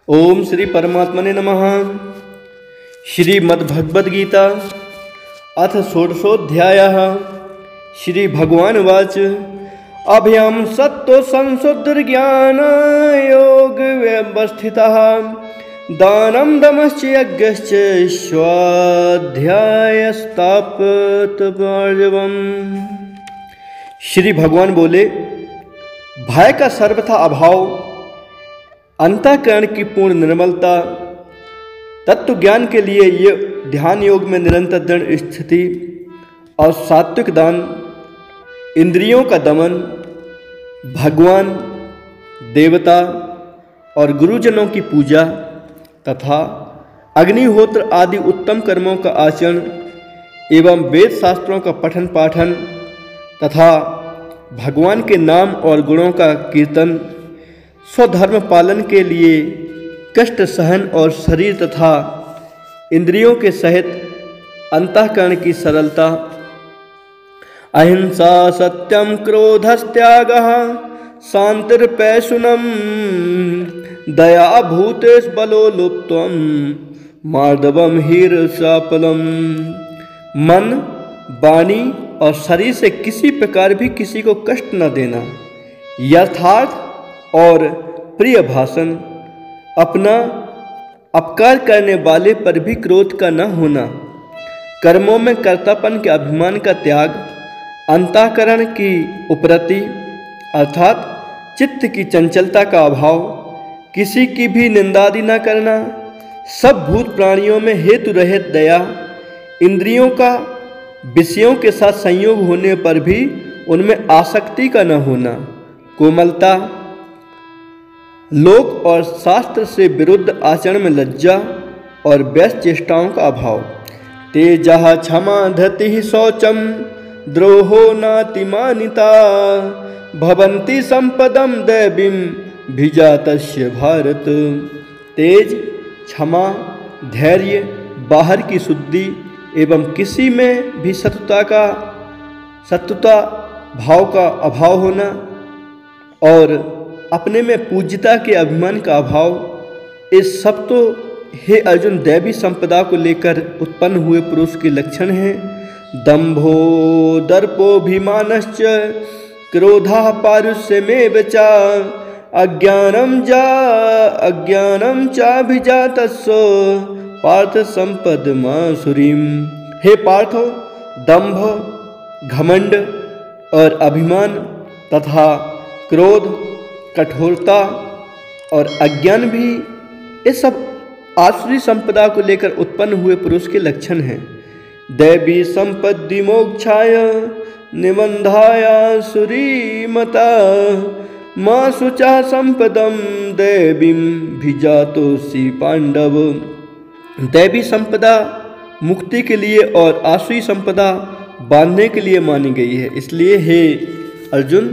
ओम श्री परमात्मने नमः। श्रीमद्भगवद्गीता अथ षोडशोऽध्यायः। श्री भगवान उवाच अभयं सत्त्व संशुद्धिर्ज्ञान योग व्यवस्थितः दानं दमश्च यज्ञश्च स्वाध्यायस्तापतपार्जवम्। श्री भगवान बोले, भय का सर्वथा अभाव, अंतःकरण की पूर्ण निर्मलता, तत्व ज्ञान के लिए ये ध्यान योग में निरंतर दृढ़ स्थिति और सात्विक दान, इंद्रियों का दमन, भगवान, देवता और गुरुजनों की पूजा तथा अग्निहोत्र आदि उत्तम कर्मों का आचरण एवं वेद शास्त्रों का पठन पाठन तथा भगवान के नाम और गुणों का कीर्तन, स्वधर्म पालन के लिए कष्ट सहन और शरीर तथा इंद्रियों के सहित अंतःकरण की सरलता, अहिंसा सत्यम क्रोधस्त्यागः शांतिर्पैशुनम दया भूतेश बलो लुप्त्वम मार्दवम हीरसापलम। मन, वाणी और शरीर से किसी प्रकार भी किसी को कष्ट न देना, यथार्थ और प्रिय भाषण, अपना अपकार करने वाले पर भी क्रोध का न होना, कर्मों में कर्तापन के अभिमान का त्याग, अंतःकरण की उपरति अर्थात चित्त की चंचलता का अभाव, किसी की भी निंदादि न करना, सब भूत प्राणियों में हेतु रहित दया, इंद्रियों का विषयों के साथ संयोग होने पर भी उनमें आसक्ति का न होना, कोमलता, लोक और शास्त्र से विरुद्ध आचरण में लज्जा और व्यस्त चेष्टाओं का अभाव, तेजः क्षमा धृतिः शौचम द्रोहो नातिमानिता भवन्ति संपदम दैवीं भिजातस्य भारत। तेज, क्षमा, धैर्य, बाहर की शुद्धि एवं किसी में भी सत्वता भाव का अभाव होना और अपने में पूज्यता के अभिमान का अभाव, ये सब तो हे अर्जुन दैवी संपदा को लेकर उत्पन्न हुए पुरुष के लक्षण हैं। दंभो दर्पोभिमानश्च क्रोधः पारुष्यमेव च अज्ञानं चाभिजातस्य पार्थ संपदमासुरीम्। हे पार्थो, दंभ, घमंड और अभिमान तथा क्रोध, कठोरता और अज्ञान भी ये सब आसुरी संपदा को लेकर उत्पन्न हुए पुरुष के लक्षण हैं। दैवी संपत्ति मोक्षाय निबंधाय सुरीमता मां शुचा संपदम दैवीं भिजातोसि पांडव। दैवी संपदा मुक्ति के लिए और आसुरी संपदा बांधने के लिए मानी गई है। इसलिए हे अर्जुन,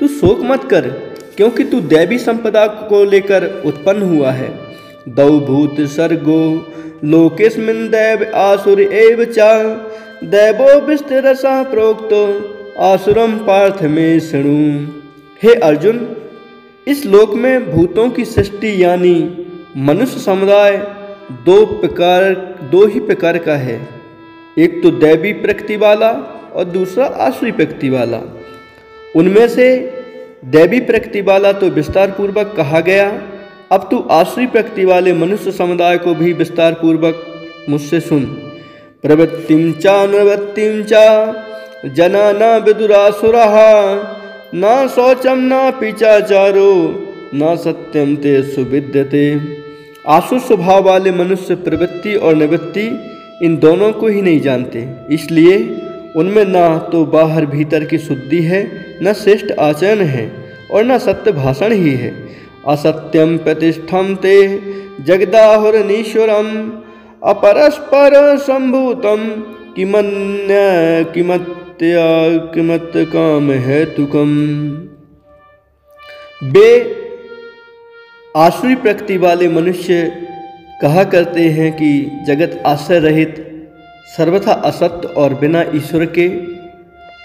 तू शोक मत कर, क्योंकि तू दैवी संपदा को लेकर उत्पन्न हुआ है। दौ भूत सर्गो लोकेस्मिन् दैव आसुर एव च दैवो विस्तरसा प्रोक्तो आसुरम पार्थ में शृणु। हे अर्जुन, इस लोक में भूतों की सृष्टि यानी मनुष्य समुदाय दो ही प्रकार का है। एक तो दैवी प्रकृति वाला और दूसरा आसुरी प्रकृति वाला। उनमें से दैवी प्रकृति वाला तो विस्तार पूर्वक कहा गया, अब तू आसुरी प्रकृति वाले मनुष्य समुदाय को भी विस्तार पूर्वक मुझसे सुन। प्रवृत्तिं च निवृत्तिं च जना न विदुरासुरः न शौचम न पिचाचारो न सत्यम ते सुविद्यते। आसुर स्वभाव वाले मनुष्य प्रवृत्ति और निवृत्ति इन दोनों को ही नहीं जानते, इसलिए उनमें न तो बाहर भीतर की शुद्धि है, न श्रेष्ठ आचरण है और न सत्य भाषण ही है। असत्यम प्रतिष्ठम ते जगदाहुरनीश्वरम अपरस्पर संभूतम किमत काम हेतुकम। बे आसुरी प्रकृति वाले मनुष्य कहा करते हैं कि जगत आश्रय रहित, सर्वथा असत्य और बिना ईश्वर के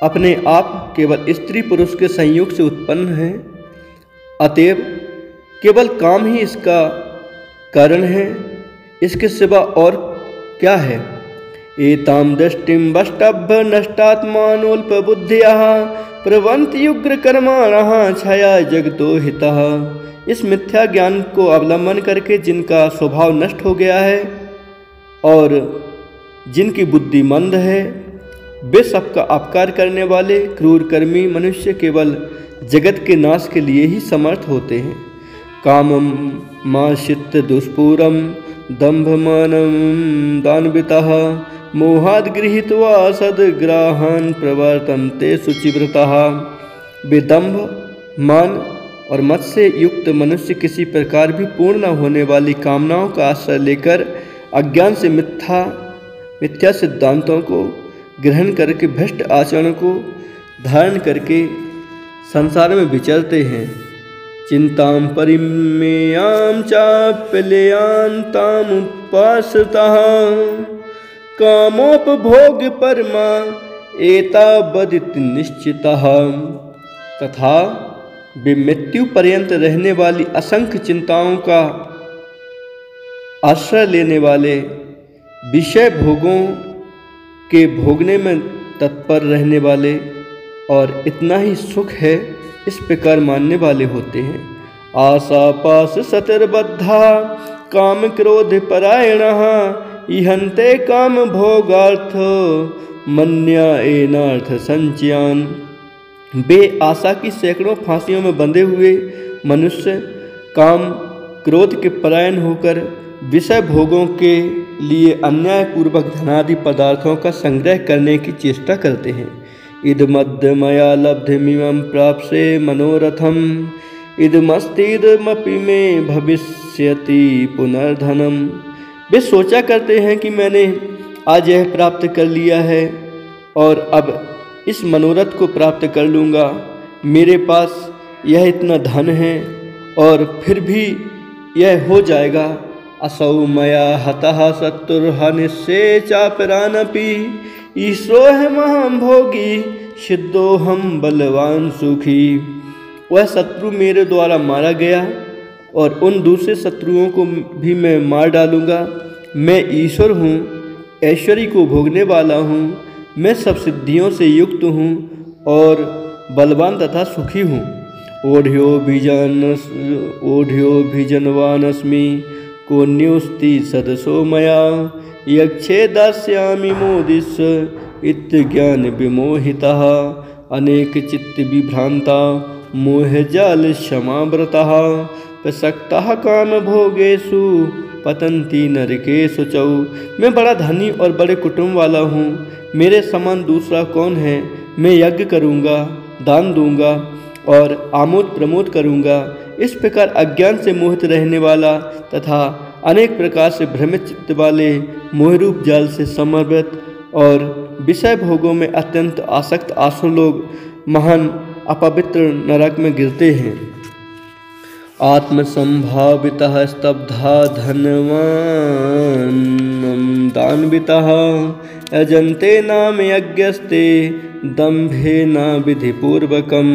अपने आप केवल स्त्री पुरुष के संयोग से उत्पन्न है। अतएव केवल काम ही इसका कारण है, इसके सिवा और क्या है। एताम दृष्टिम वष्टभ्य नष्टात्मानोल्पबुद्धियः प्रवन्ति उग्रकर्माणः क्षया जगतो हितः। इस मिथ्या ज्ञान को अवलंबन करके जिनका स्वभाव नष्ट हो गया है और जिनकी बुद्धि मंद है, वे सबका अपकार करने वाले क्रूर कर्मी मनुष्य केवल जगत के नाश के लिए ही समर्थ होते हैं। कामम माश्रित्य दुष्पूरम दंभमानं दानवितः मोहाद् गृहीत्वा सद्ग्राहान् प्रवर्तन्ते शुचिव्रतः। वे दंभ, मान और मद से युक्त मनुष्य किसी प्रकार भी पूर्ण न होने वाली कामनाओं का आश्रय लेकर अज्ञान से मिथ्या सिद्धांतों को ग्रहण करके भ्रष्ट आचरण को धारण करके संसार में विचरते हैं। चिंतां परिमेयां चाप्यलेयान्ताम् उपासतः कामोपभोग परमा एतावदिति निश्चितः। तथा वे मृत्यु पर्यंत रहने वाली असंख्य चिंताओं का आश्रय लेने वाले विषय भोगों के भोगने में तत्पर रहने वाले और इतना ही सुख है इस प्रकार मानने वाले होते हैं। आशा पास सतिर्बद्धा काम क्रोध परायणः इहन्ते काम भोगार्थ मन्या एनार्थ संचयान। वे आशा की सैकड़ों फांसियों में बंधे हुए मनुष्य काम क्रोध के परायण होकर विषय भोगों के लिए अन्यायपूर्वक धनादि पदार्थों का संग्रह करने की चेष्टा करते हैं। इदमद्य मया लब्धमिमं प्राप्स्ये मनोरथम इदमस्तीदमपि मे भविष्यति पुनर्धनम। वे सोचा करते हैं कि मैंने आज यह प्राप्त कर लिया है और अब इस मनोरथ को प्राप्त कर लूँगा। मेरे पास यह इतना धन है और फिर भी यह हो जाएगा। असौ मया हतः शत्रुर्हनिष्ये चापरानपि ईश्वरोऽहं भोगी सिद्धोऽहं बलवान सुखी। वह शत्रु मेरे द्वारा मारा गया और उन दूसरे शत्रुओं को भी मैं मार डालूँगा। मैं ईश्वर हूँ, ऐश्वर्य को भोगने वाला हूँ, मैं सब सिद्धियों से युक्त हूँ और बलवान तथा सुखी हूँ। ओढ़्योभिजनवानस्मि कोऽन्योऽस्ति सदसो मया यक्षे दास्यामि मोदिश इत्यज्ञान विमोहितः अनेक चित्त विभ्रांता मोहजाल क्षमाव्रतः प्रसक्तः काम भोगेषु पतन्ति नरकेषु चौ। मैं बड़ा धनी और बड़े कुटुंब वाला हूँ, मेरे समान दूसरा कौन है। मैं यज्ञ करूँगा, दान दूँगा और आमोद प्रमोद करूँगा। इस प्रकार अज्ञान से मोहित रहने वाला तथा अनेक प्रकार से भ्रमित चित्त वाले मोहरूप जाल से समर्पित और विषय भोगों में अत्यंत आसक्त आसुर लोग महान अपवित्र नरक में गिरते हैं। आत्मसंभावितः स्तब्धा धनवान् दानवितः यजन्ते नाम यज्ञस्ते दंभेन विधिपूर्वकम्।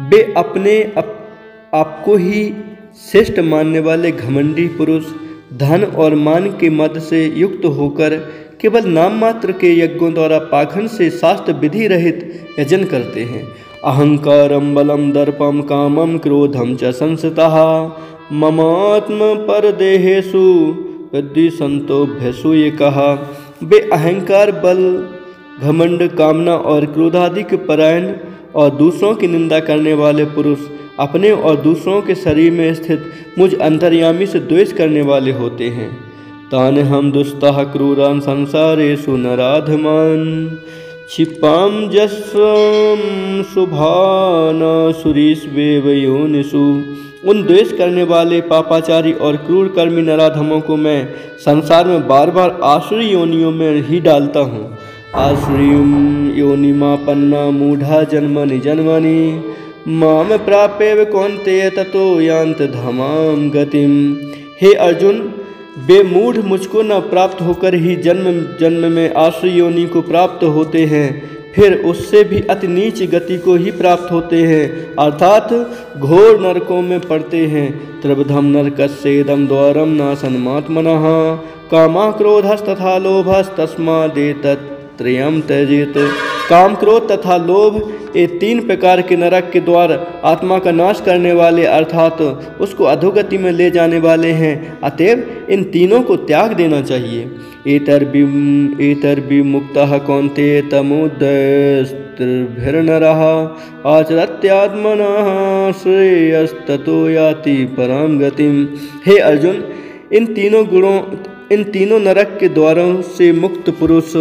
वे अपने आपको ही श्रेष्ठ मानने वाले घमंडी पुरुष धन और मान के मद से युक्त होकर केवल नाम मात्र के यज्ञों द्वारा पाखंड से शास्त्र विधि रहित यजन करते हैं। अहंकारम बलम दर्पम कामम क्रोधम च संसतः ममात्म परदेहेषु विद्विषन्तोभ्यसु ये कहा। वे अहंकार, बल, घमंड, कामना और क्रोधादि के परायण और दूसरों की निंदा करने वाले पुरुष अपने और दूसरों के शरीर में स्थित मुझ अंतर्यामी से द्वेष करने वाले होते हैं। तान हम दुस्तः क्रूरान संसारेषु नराधमान क्षिपाम जस्वम शुभाना सुरीष्वेव योनिषु। उन द्वेष करने वाले पापाचारी और क्रूर कर्मी नराधमों को मैं संसार में बार बार आसुरी योनियों में ही डालता हूँ। आसुरीं योनिमापन्ना मूढ़ा जन्मनि जन्मनि माम प्राप्येव कौन्तेय ततो यान्त धामां गतिम। हे अर्जुन, वे मूढ़ मुझको न प्राप्त होकर ही जन्म जन्म में आसुरी योनि को प्राप्त होते हैं, फिर उससे भी अति नीच गति को ही प्राप्त होते हैं, अर्थात घोर नरकों में पड़ते हैं। त्रिविधम नरकस्येदं द्वारम नाशनमात्मनः कामः क्रोधस्तथा लोभस्तस्मादेतत्त्रयं त्यजेत। काम, क्रोध तथा लोभ ये 3 प्रकार के नरक के द्वार आत्मा का नाश करने वाले अर्थात उसको अधोगति में ले जाने वाले हैं। अतएव इन तीनों को त्याग देना चाहिए। एतर्विमुक्तः कौन्तेय तमोदयस्त्रिभिर्नरः आचरत्यात्मनः श्रेयस्ततो याति परम गतिम। हे अर्जुन, इन तीनों नरक के द्वारों से मुक्त पुरुष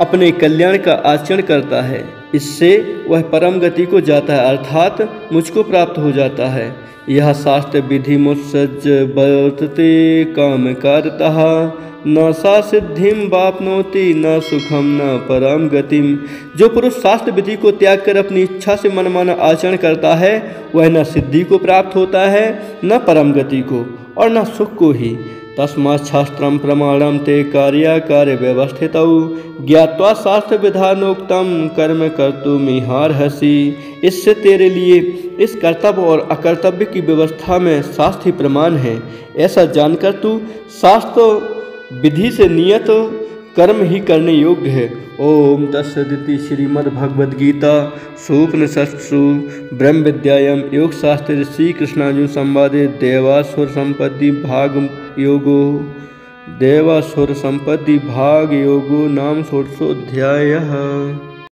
अपने कल्याण का आचरण करता है, इससे वह परम गति को जाता है, अर्थात मुझको प्राप्त हो जाता है। यह शास्त्र विधि मुत्सज्ज वर्तते काम कारतः न सा सिद्धिम वाप्नोति न सुखम न परम गतिम। जो पुरुष शास्त्र विधि को त्याग कर अपनी इच्छा से मनमाना आचरण करता है, वह न सिद्धि को प्राप्त होता है, न परम गति को और न सुख को ही। तस्मात् शास्त्रं प्रमाणं ते कार्याकार्य व्यवस्थितौ ज्ञात्वा शास्त्र विधानोक्तं कर्म कर्तुमिहार्हसि। इससे तेरे लिए इस कर्तव्य और अकर्तव्य की व्यवस्था में शास्त्र ही प्रमाण है। ऐसा जानकर तू शास्त्र विधि से नियत कर्म ही करने योग्य है। ओम तत्सदिति श्रीमद्भगवद्गीता सूपनिषत्सु ब्रह्म विद्यायां योग शास्त्रे श्री कृष्णार्जुन संवादे देवासुर संपत्ति भाग योगो नाम षोडशोऽध्यायः।